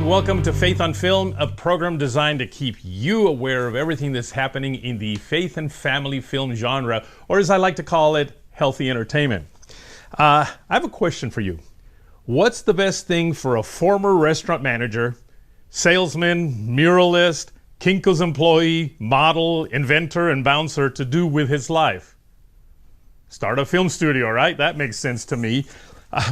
welcome to Faith on Film, a program designed to keep you aware of everything that's happening in the faith and family film genre, or as I like to call it, healthy entertainment. I have a question for you. What's the best thing for a former restaurant manager, salesman, muralist, Kinko's employee, model, inventor, and bouncer to do with his life? Start a film studio, right? That makes sense to me.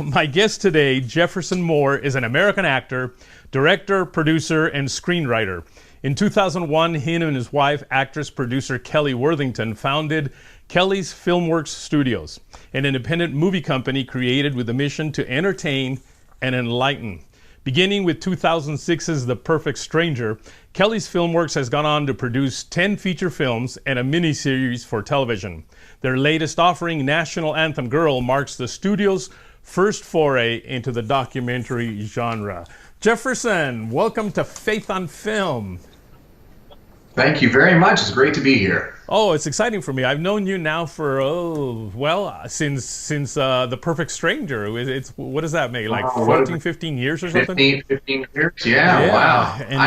My guest today, Jefferson Moore, is an American actor, director, producer, and screenwriter. In 2001, he and his wife, actress-producer Kelly Worthington, founded Kelly's Filmworks Studios, an independent movie company created with the mission to entertain and enlighten. Beginning with 2006's The Perfect Stranger, Kelly's Filmworks has gone on to produce 10 feature films and a miniseries for television. Their latest offering, National Anthem Girl, marks the studio's first foray into the documentary genre. Jefferson, welcome to Faith on Film. Thank you very much. It's great to be here. Oh, it's exciting for me. I've known you now for, since The Perfect Stranger. It's what does that make? Like 14, 15 years or something? 15 years, yeah. Wow. And,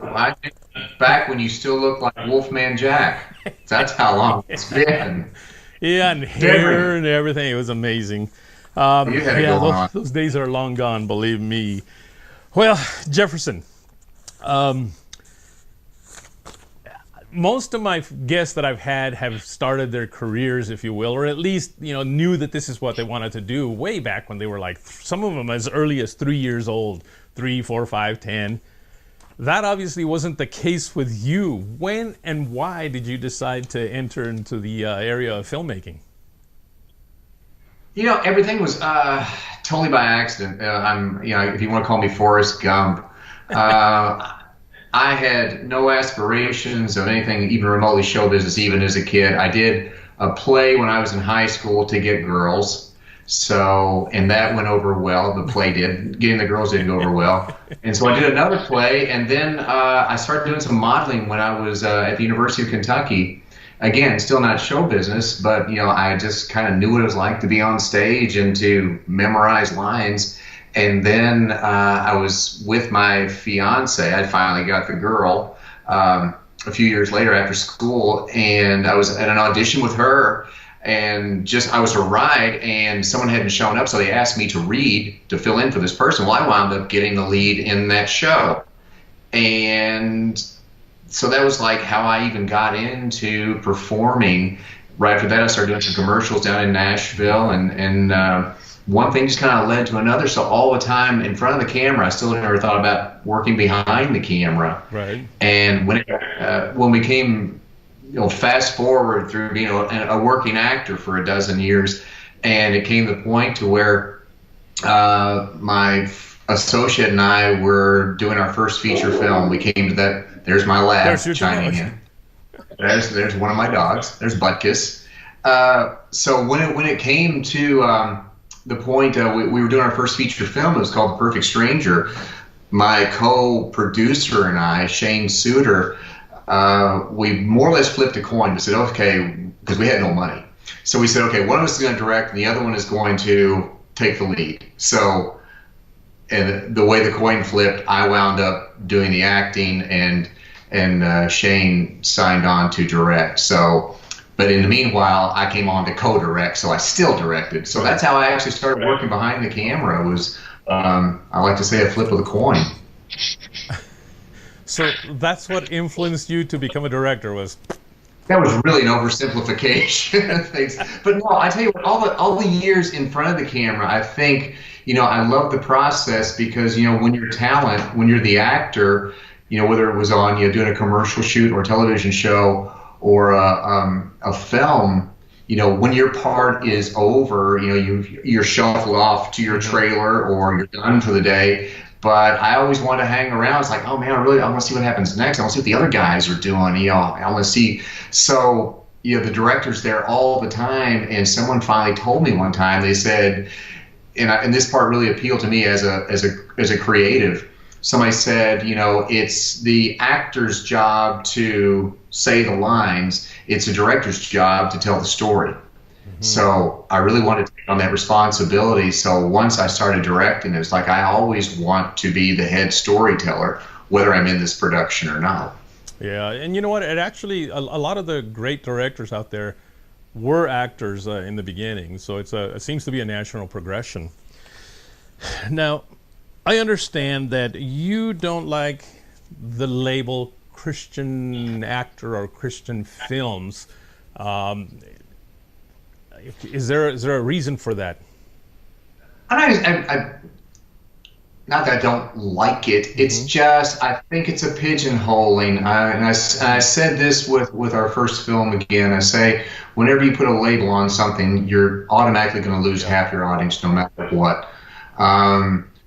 I think back when you still look like Wolfman Jack. That's how long it's been. Yeah, and hair and everything. It was amazing. Those days are long gone, believe me. Well, Jefferson, most of my guests that I've had have started their careers, if you will, or at least, knew that this is what they wanted to do way back when they were like, some of them as early as 3 years old, 3, 4, 5, 10. That obviously wasn't the case with you. When and why did you decide to enter into the area of filmmaking? Everything was totally by accident. If you want to call me Forrest Gump, I had no aspirations of anything even remotely show business, even as a kid. I did a play when I was in high school to get girls, and that went over well. The play did. Getting the girls didn't go over well. And so I did another play, and then I started doing some modeling when I was at the University of Kentucky. Again, still not show business, but I just kind of knew what it was like to be on stage and to memorize lines. And then I was with my fiance. I finally got the girl a few years later after school, and I was at an audition with her, and I was a ride, and someone hadn't shown up, so they asked me to read to fill in for this person. Well, I wound up getting the lead in that show, and so that was like how I even got into performing. Right after that, I started doing some commercials down in Nashville, and one thing just kind of led to another. So all the time in front of the camera, I still never thought about working behind the camera. Right. And when we came, fast forward through being a working actor for a dozen years, and it came to the point to where my associate and I were doing our first feature film. We came to that. There's my lab chiming in. There's one of my dogs. There's Butkus. So when it came to the point we were doing our first feature film, it was called The Perfect Stranger. My co-producer and I, Shane Suter, we more or less flipped a coin. We said, okay, because we had no money. So we said, okay, one of us is going to direct, and the other one is going to take the lead. So. And the way the coin flipped, I wound up doing the acting, and Shane signed on to direct. So, but in the meanwhile, I came on to co-direct, so I still directed. So that's how I actually started working behind the camera. Was I like to say a flip of the coin. So that's what influenced you to become a director, was? That was really an oversimplification of things. But no, I tell you what, all the years in front of the camera, I think, I love the process because, when you're talent, when you're the actor, whether it was on, doing a commercial shoot or a television show or a film, when your part is over, you're shuffled off to your trailer or you're done for the day. But I always want to hang around. It's like, oh man, I want to see what happens next. I want to see what the other guys are doing. I want to see. So, the director's there all the time. And someone finally told me one time, they said, and this part really appealed to me as a creative. Somebody said, it's the actor's job to say the lines. It's a director's job to tell the story. So I really wanted to take on that responsibility. So once I started directing, it was like I always want to be the head storyteller, whether I'm in this production or not. Yeah, and you know what? It actually a lot of the great directors out there were actors in the beginning, so it seems to be a natural progression. Now, I understand that you don't like the label Christian actor or Christian films. Um, is there a reason for that? I not that I don't like it. It's just I think it's a pigeonholing. I said this with our first film again. I say whenever you put a label on something, you're automatically going to lose half your audience, no matter what.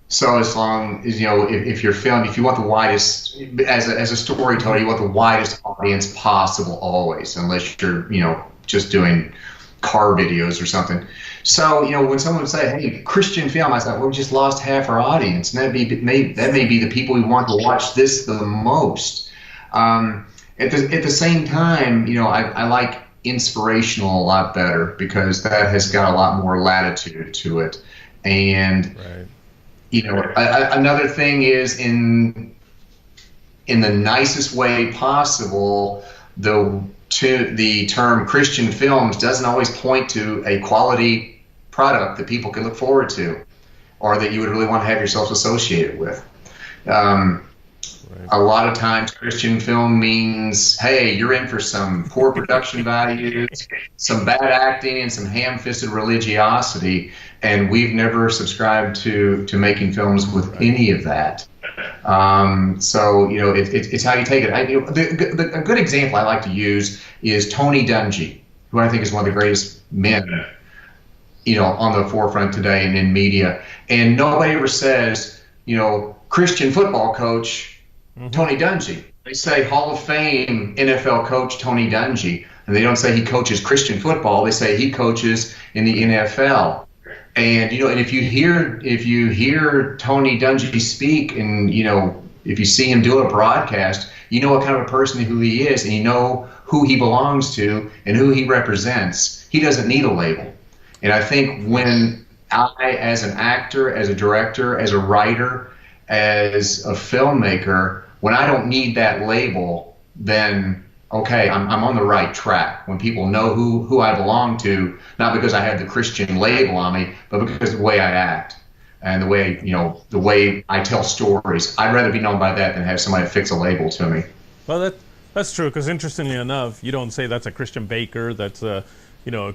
So as long as if you're filmed, if you want the widest as a storyteller, you want the widest audience possible always, unless you're just doing car videos or something. So, when someone would say, "Hey, Christian film," I thought, well, we just lost half our audience. And that may be the people who want to watch this the most. At the same time, I like inspirational a lot better because that has got a lot more latitude to it. And, another thing is in the nicest way possible, the term Christian films doesn't always point to a quality product that people can look forward to or that you would really want to have yourself associated with. A lot of times Christian film means, hey, you're in for some poor production values, some bad acting, and some ham-fisted religiosity, and we've never subscribed to making films with any of that. So it's how you take it. A good example I like to use is Tony Dungy, who I think is one of the greatest men, on the forefront today and in media. And nobody ever says, Christian football coach Tony Dungy. They say Hall of Fame NFL coach Tony Dungy, and they don't say he coaches Christian football. They say he coaches in the NFL. And and if you hear Tony Dungy speak, and if you see him do a broadcast, you know what kind of a person who he is, and you know who he belongs to and who he represents. He doesn't need a label. And I think when I, as an actor, as a director, as a writer, as a filmmaker, when I don't need that label, then okay, I'm on the right track. When people know who I belong to, not because I have the Christian label on me, but because of the way I act and the way I tell stories. I'd rather be known by that than have somebody fix a label to me. Well, that's true, because interestingly enough, you don't say that's a Christian baker, that's a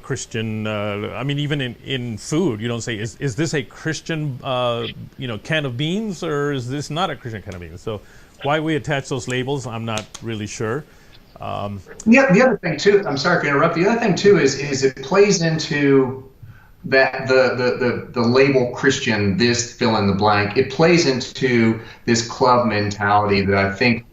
Christian, even in food, you don't say, is this a Christian, can of beans, or is this not a Christian can of beans? So why we attach those labels, I'm not really sure. The other thing too, I'm sorry to interrupt. The other thing too is it plays into that the label Christian, this fill in the blank. It plays into this club mentality that I think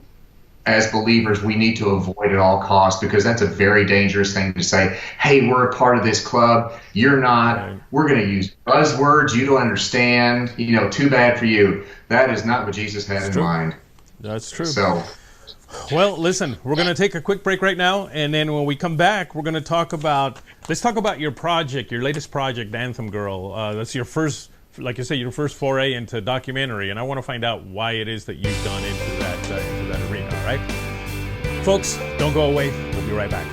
as believers we need to avoid at all costs, because that's a very dangerous thing to say. Hey, we're a part of this club. You're not. Right. We're going to use buzzwords you don't understand. Too bad for you. That is not what Jesus had in mind. That's true. So. Well, listen, we're going to take a quick break right now, and then when we come back, we're going to let's talk about your project, your latest project, Anthem Girl. That's your first, like you say, your first foray into documentary, and I want to find out why it is that you've gone into that arena, all right? Folks, don't go away. We'll be right back.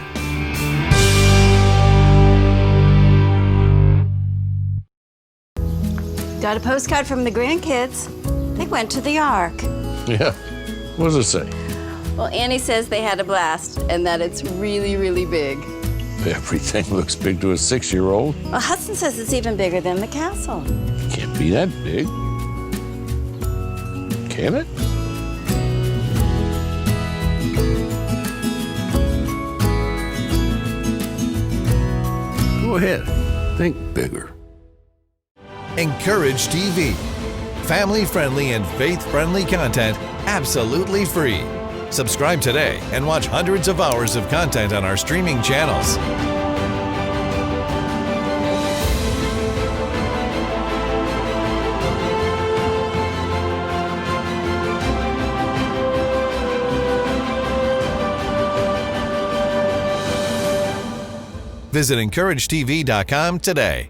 Got a postcard from the grandkids. They went to the Ark. Yeah. What does it say? Well, Annie says they had a blast and that it's really, really big. Everything looks big to a 6-year-old. Well, Hudson says it's even bigger than the castle. It can't be that big. Can it? Go ahead. Think bigger. Encourage TV. Family-friendly and faith-friendly content absolutely free. Subscribe today and watch hundreds of hours of content on our streaming channels. Visit encouragetv.com today.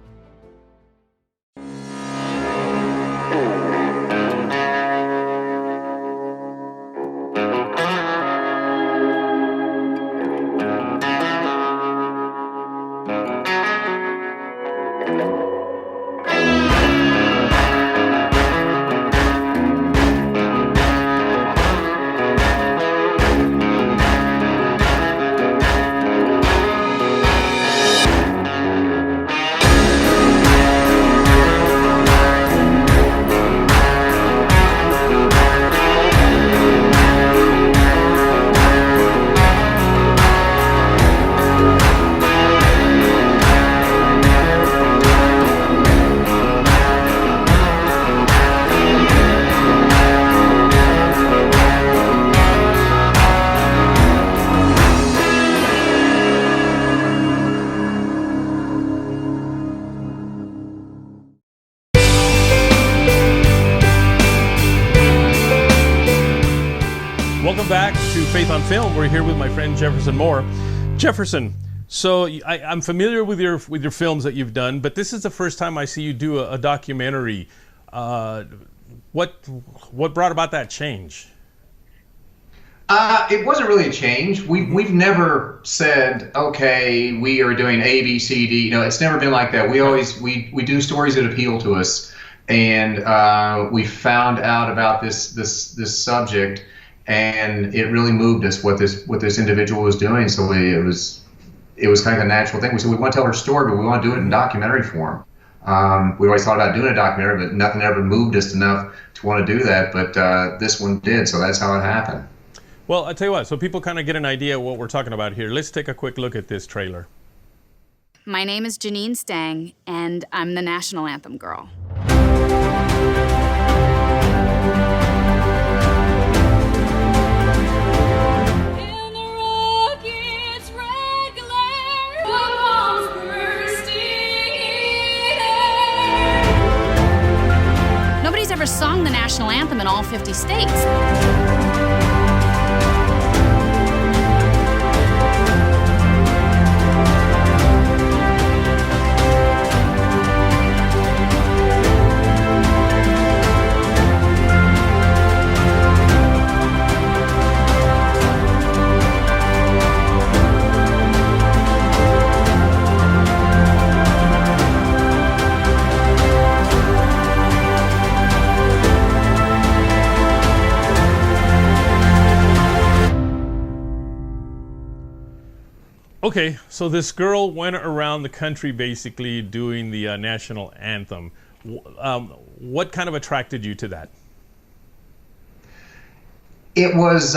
Welcome back to Faith on Film. We're here with my friend Jefferson Moore. Jefferson, so I'm familiar with your films that you've done, but this is the first time I see you do a documentary. What brought about that change? It wasn't really a change. We've never said, okay, we are doing A, B, C, D. You know, it's never been like that. We always we do stories that appeal to us, and we found out about this subject, and it really moved us what this individual was doing. So it was kind of a natural thing. We said we want to tell her story, but we want to do it in documentary form. We always thought about doing a documentary, but nothing ever moved us enough to want to do that. But this one did, so that's how it happened. Well, I'll tell you what, so people kind of get an idea of what we're talking about here. Let's take a quick look at this trailer. My name is Janine Stang, and I'm the National Anthem girl. Nobody's ever sung the National Anthem in all 50 states. Okay, so this girl went around the country basically doing the national anthem. What kind of attracted you to that? It was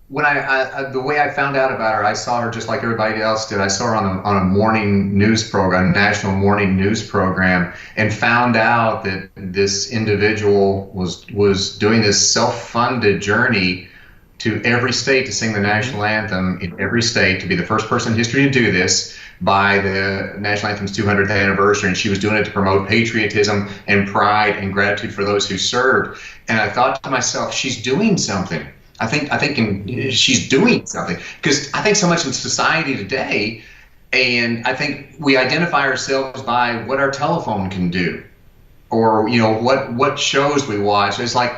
when the way I found out about her. I saw her just like everybody else did. I saw her on a morning news program, national morning news program, and found out that this individual was doing this self-funded journey to every state to sing the national anthem in every state, to be the first person in history to do this by the national anthem's 200th anniversary. And she was doing it to promote patriotism and pride and gratitude for those who served. And I thought to myself, she's doing something. I think she's doing something, because I think so much in society today, and I think we identify ourselves by what our telephone can do, or what shows we watch. It's like,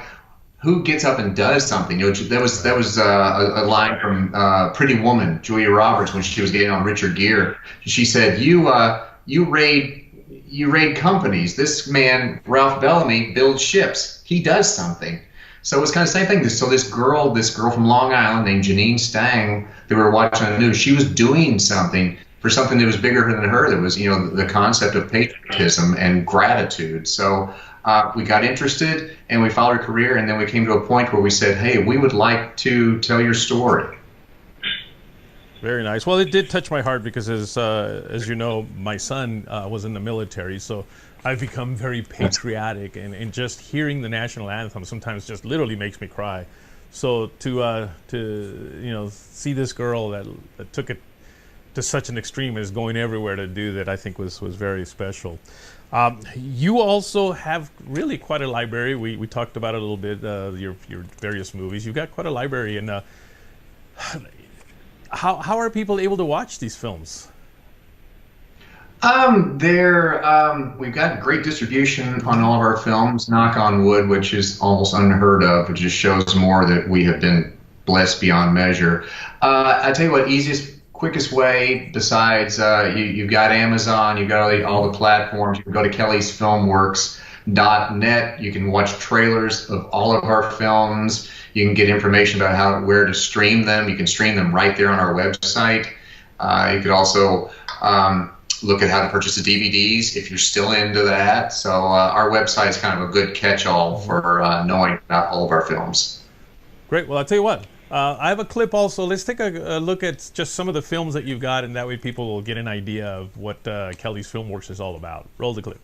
who gets up and does something? That was a line from Pretty Woman, Julia Roberts, when she was getting on Richard Gere. She said, "You raid companies. This man, Ralph Bellamy, builds ships. He does something." So it was kind of the same thing. So this girl from Long Island named Janine Stang, that we were watching on the news, she was doing something for something that was bigger than her. That was the concept of patriotism and gratitude. So we got interested, and we followed her career, and then we came to a point where we said, hey, we would like to tell your story. Very nice. Well, it did touch my heart because, as you know, my son was in the military, so I've become very patriotic, and just hearing the national anthem sometimes just literally makes me cry. So to see this girl that took it to such an extreme as going everywhere to do that, I think was very special. You also have really quite a library. We talked about it a little bit, your various movies. You've got quite a library. And how are people able to watch these films? We've got great distribution on all of our films, knock on wood, which is almost unheard of. It just shows more that we have been blessed beyond measure. I tell you what, easiest, quickest way, besides you've got Amazon, you've got all the platforms, you can go to kellysfilmworks.net. You can watch trailers of all of our films. You can get information about where to stream them. You can stream them right there on our website. You could also look at how to purchase the DVDs if you're still into that. So our website is kind of a good catch-all for knowing about all of our films. Great. Well, I'll tell you what. I have a clip also. Let's take a look at just some of the films that you've got, and that way people will get an idea of what Kelly's Filmworks is all about. Roll the clip.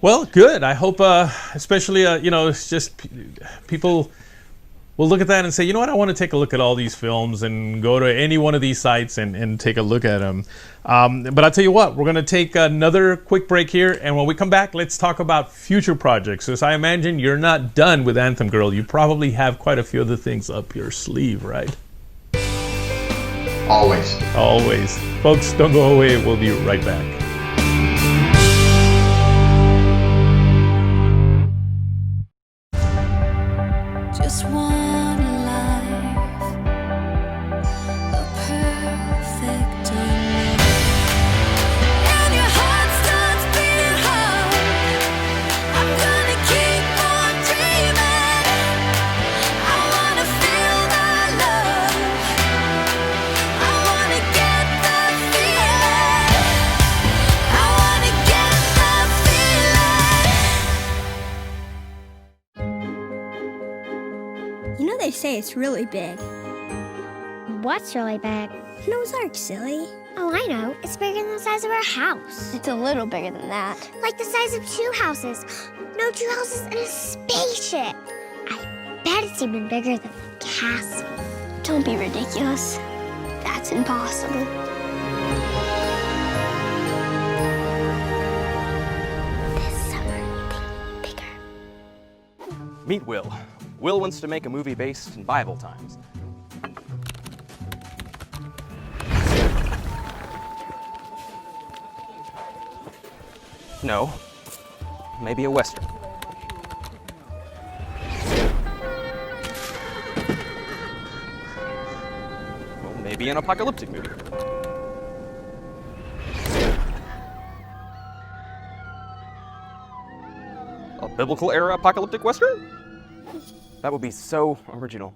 Well, good. I hope, especially, it's just people will look at that and say, you know what, I want to take a look at all these films and go to any one of these sites and take a look at them. But I'll tell you what, we're going to take another quick break here, and when we come back, let's talk about future projects. As I imagine you're not done with Anthem Girl. You probably have quite a few other things up your sleeve, right? Always. Always. Folks, don't go away. We'll be right back. Just one life, a perfect day, and your heart starts beating hard. I'm gonna keep on dreaming. I wanna feel that love. I wanna get that feeling. I wanna get that feeling. You know they say it's really big. What's really big? An Ozark, silly. Oh, I know. It's bigger than the size of our house. It's a little bigger than that. Like the size of 2 houses. No, 2 houses and a spaceship. I bet it's even bigger than the castle. Don't be ridiculous. That's impossible. This summer, think bigger. Meet Will. Will wants to make a movie based in Bible times. No, maybe a Western. Well, maybe an apocalyptic movie. A biblical era apocalyptic Western? That would be so original.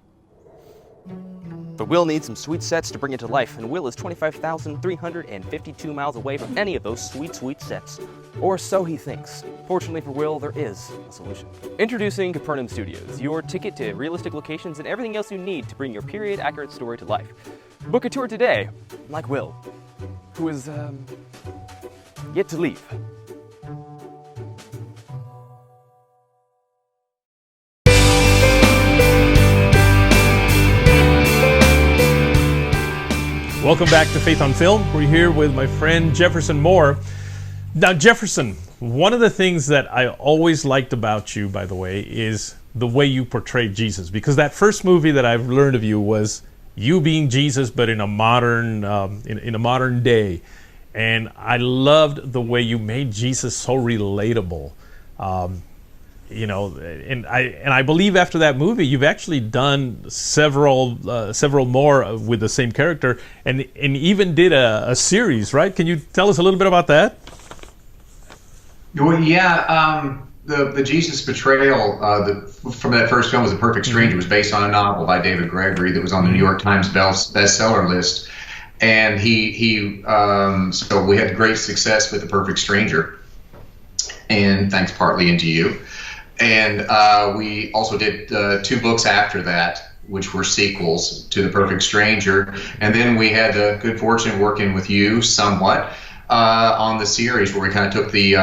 But Will needs some sweet sets to bring it to life, and Will is 25,352 miles away from any of those sweet, sweet sets. Or so he thinks. Fortunately for Will, there is a solution. Introducing Capernaum Studios, your ticket to realistic locations and everything else you need to bring your period-accurate story to life. Book a tour today, like Will, who is, yet to leave. Welcome back to Faith on Film. We're here with my friend Jefferson Moore. Now, Jefferson, one of the things that I always liked about you, by the way, is the way you portrayed Jesus. Because that first movie that I've learned of you was you being Jesus, but in a modern in a modern day. And I loved the way you made Jesus so relatable. and I believe after that movie, you've actually done several more with the same character, and even did a series, right? Can you tell us a little bit about that? Well, yeah. The Jesus portrayal from that first film was A Perfect Stranger. It was based on a novel by David Gregory that was on the New York Times bestseller list, and so we had great success with The Perfect Stranger, and thanks partly into you. And we also did 2 books after that, which were sequels to The Perfect Stranger, and then we had the good fortune of working with you somewhat on the series, where we kind of took the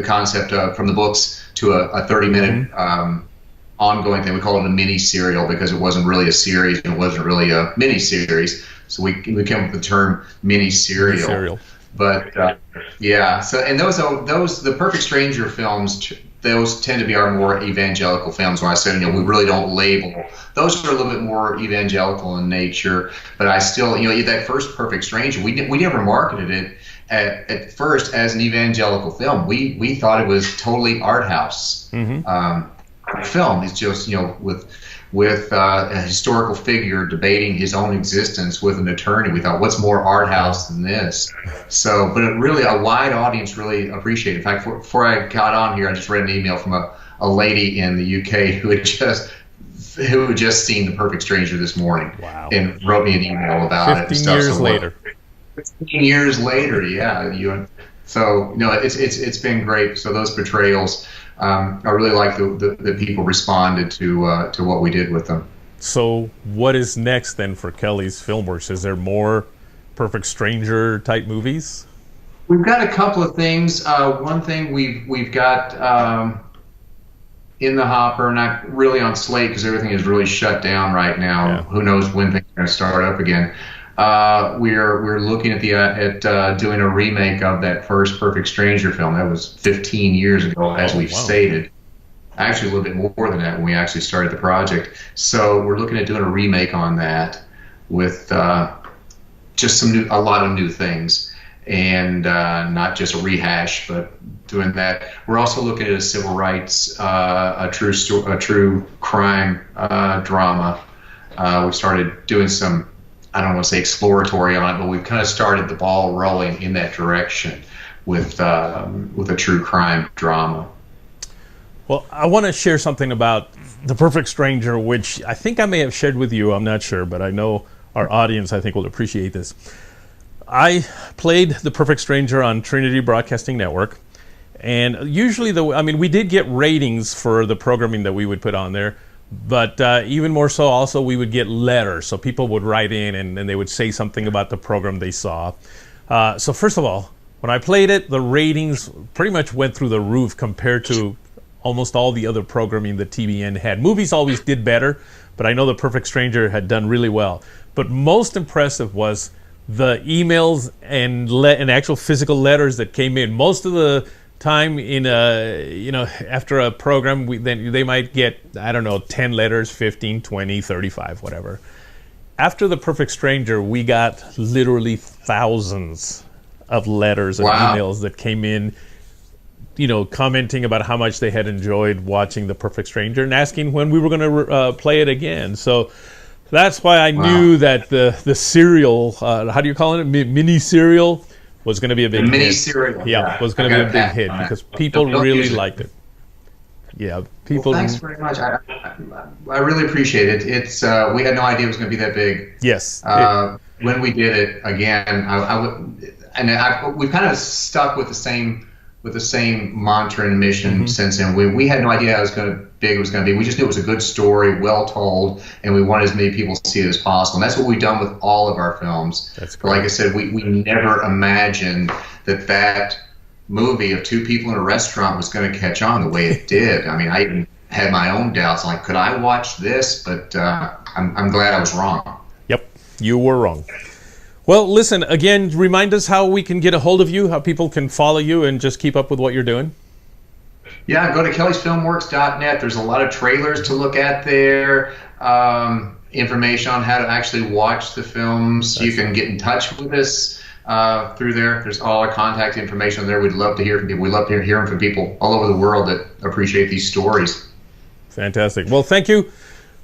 concept from the books to a 30-minute ongoing thing. We call it a mini serial because it wasn't really a series and it wasn't really a mini series. So we came up with the term mini serial. But yeah, so and those the Perfect Stranger films, those tend to be our more evangelical films. When I said, we really don't label. Those are a little bit more evangelical in nature. But I still, that first Perfect Stranger, we never marketed it at first as an evangelical film. We thought it was totally art house film. It's just with a historical figure debating his own existence with an attorney. We thought, what's more art house than this? So, but a wide audience really appreciated it. In fact, before I got on here, I just read an email from a lady in the UK who had just seen The Perfect Stranger this morning. Wow. And wrote me an email about it. 15 years later. 15 years later, yeah. So, it's been great. So those portrayals, I really like the people responded to what we did with them. So what is next then for Kelly's Filmworks? Is there more Perfect Stranger type movies? We've got a couple of things. One thing we've got in the hopper, not really on slate because everything is really shut down right now. Yeah. Who knows when things are going to start up again. We're looking at doing a remake of that first Perfect Stranger film. That was 15 years ago, as we've stated. Actually, a little bit more than that when we actually started the project. So we're looking at doing a remake on that with just a lot of new things, and not just a rehash, but doing that. We're also looking at a civil rights, a true crime drama. We started doing some, I don't want to say exploratory on it, but we've kind of started the ball rolling in that direction with a true crime drama. Well, I want to share something about The Perfect Stranger, which I think I may have shared with you. I'm not sure, but I know our audience, I think, will appreciate this. I played The Perfect Stranger on Trinity Broadcasting Network, and usually we did get ratings for the programming that we would put on there. But even more so, also, we would get letters. So people would write in and they would say something about the program they saw. So first of all, when I played it, the ratings pretty much went through the roof compared to almost all the other programming that TBN had. Movies always did better, but I know The Perfect Stranger had done really well. But most impressive was the emails and actual physical letters that came in. Most of the time after a program, then they might get, 10 letters, 15, 20, 35, whatever. After The Perfect Stranger, we got literally thousands of letters and emails that came in, commenting about how much they had enjoyed watching The Perfect Stranger and asking when we were going to play it again. So that's why I knew that the serial, how do you call it, mini serial, was going to be a big hit. Serial. Yeah, was going to be a big hit because people really liked it. Yeah, people. Well, thanks very much. I really appreciate it. It's we had no idea it was going to be that big. Yes. When we did it again, we've kind of stuck with the same mantra and mission since then. We had no idea how big it was going to be. We just knew it was a good story, well told, and we wanted as many people to see it as possible. And that's what we've done with all of our films. That's great. Like I said, we never imagined that movie of two people in a restaurant was going to catch on the way it did. I mean, I even had my own doubts, like, could I watch this? But I'm glad I was wrong. Yep, you were wrong. Well, listen, again, remind us how we can get a hold of you, how people can follow you and just keep up with what you're doing. Yeah, go to kellysfilmworks.net. There's a lot of trailers to look at there, information on how to actually watch the films. You can get in touch with us through there. There's all our contact information there. We'd love to hear from people. We'd love to hear from people all over the world that appreciate these stories. Fantastic. Well, thank you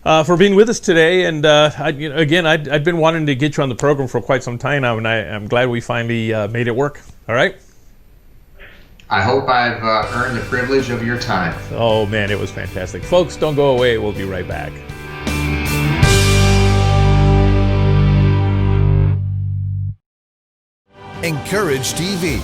for being with us today. And I'd been wanting to get you on the program for quite some time now, and I'm glad we finally made it work. All right? I hope I've earned the privilege of your time. Oh, man, it was fantastic. Folks, don't go away. We'll be right back. Encourage TV.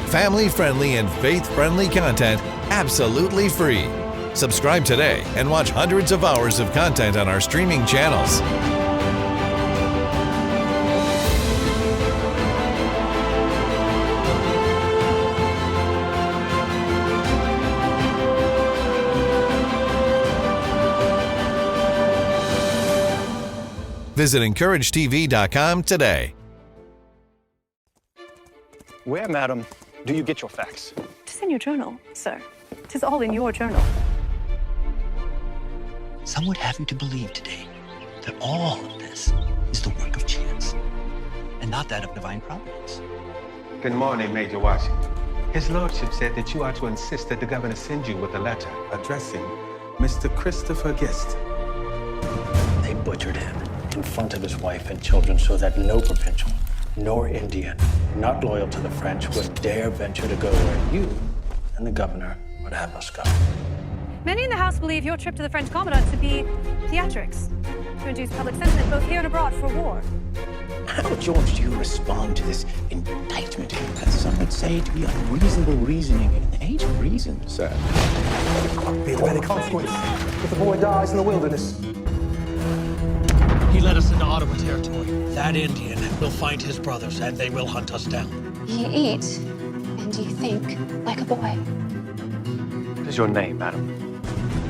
Family-friendly and faith-friendly content absolutely free. Subscribe today and watch hundreds of hours of content on our streaming channels. Visit encouragetv.com today. Where, madam, do you get your facts? Tis in your journal, sir. Tis all in your journal. Some would have you to believe today that all of this is the work of chance and not that of divine providence. Good morning, Major Washington. His Lordship said that you are to insist that the governor send you with a letter addressing Mr. Christopher Gist. They butchered him in front of his wife and children so that no provincial nor Indian not loyal to the French would dare venture to go where you and the governor would have us go. Many in the House believe your trip to the French Commandant to be theatrics, to induce public sentiment both here and abroad for war. How, George, do you respond to this indictment that some would say to be unreasonable reasoning in the age of reason? Sir, be the very consequence if the boy dies in the wilderness. He led us into Ottawa territory. That Indian will find his brothers and they will hunt us down. You eat and you think like a boy. What is your name, madam?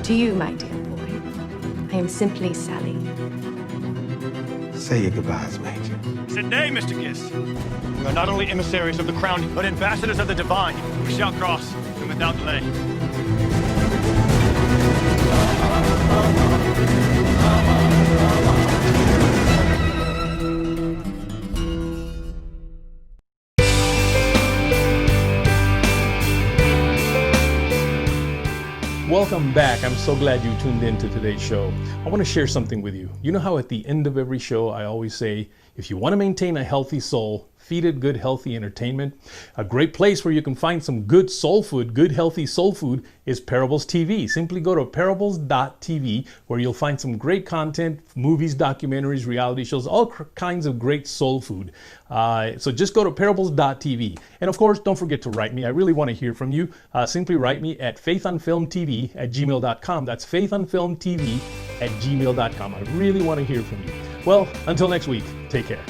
To you, my dear boy, I am simply Sally. Say your goodbyes, Major. Today, Mr. Gist, we are not only emissaries of the crown, but ambassadors of the divine. We shall cross, and without delay. Welcome back. I'm so glad you tuned in to today's show. I want to share something with you. You know how at the end of every show I always say, if you want to maintain a healthy soul, feed it good, healthy entertainment. A great place where you can find some good soul food, good, healthy soul food is Parables TV. Simply go to parables.tv where you'll find some great content, movies, documentaries, reality shows, all kinds of great soul food. So just go to parables.tv. And of course, don't forget to write me. I really want to hear from you. Simply write me at faithonfilmtv@gmail.com. That's faithonfilmtv@gmail.com. I really want to hear from you. Well, until next week, take care.